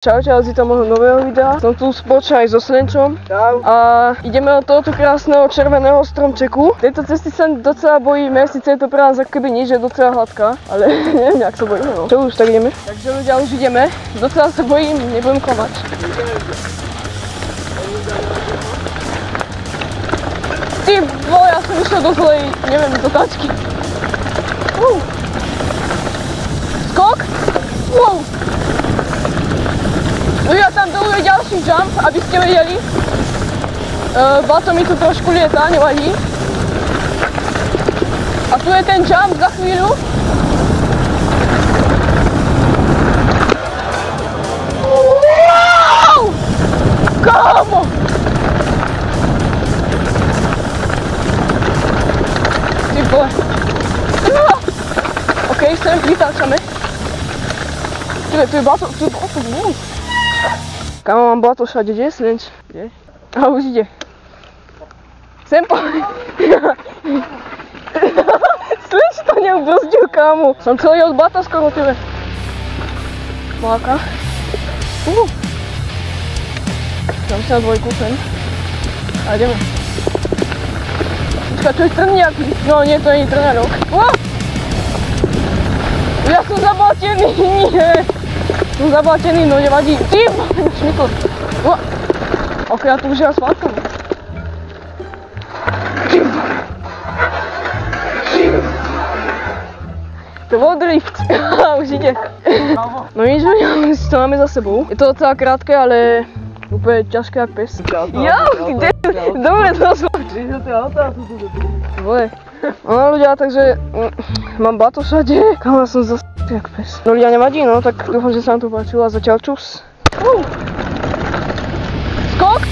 Čaute, ale vítam môjho nového videa. Som tu spoločne aj so Slenčom. Čau. A ideme od tohoto krásneho červeného stromčeku. Tejto cesty sa docela bojíme, síce je to pre nás ako keby nič, je docela hladká, ale neviem, jak sa bojíme, no. Čo už, tak ideme? Takže ľudia, už ideme. Docela sa bojím, nebudem klamať. Ty vole, ja som išiel do zlej, neviem, do tačky. Skok? Wow. Ľudia, tam dolu je ďalší jump, aby ste vedeli. Bato mi tu trošku lieta, nevadí. A tu je ten jump za chvíľu. Wow! Kámo! Ty vole. OK, sem vytáčame. Tu je Bato, wow. Kámo, mám Bato všade, kde je Slenč? Kde? A už ide. Sem poď. Slenč to neubrzdil, kámo. Som celý od Bata skoro tebe. Máka. Dám si na dvojku sem. A ideme. Počkaj, to je trniak. No nie, to nie je trniarok. Ja som zabatený, nie. Som zabatený, no nevadí. Ty, už mi to... Ok, ja tu už raz spadkám. To bol drift. Už ide. No nič, si to máme za sebou. Je to docela krátke, ale úplne ťažké jak pes. Ja, kde? Dobre, to som. Vole. No ľudia, takže mám Bato všade. Kámo, som zase jak pes. No ľudia, nevadí, no, tak dúfam, že sa vám to páčilo a zatiaľ čus. Skok!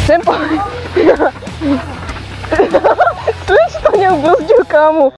Sem poď. Slenč to neubrzdil, kámo.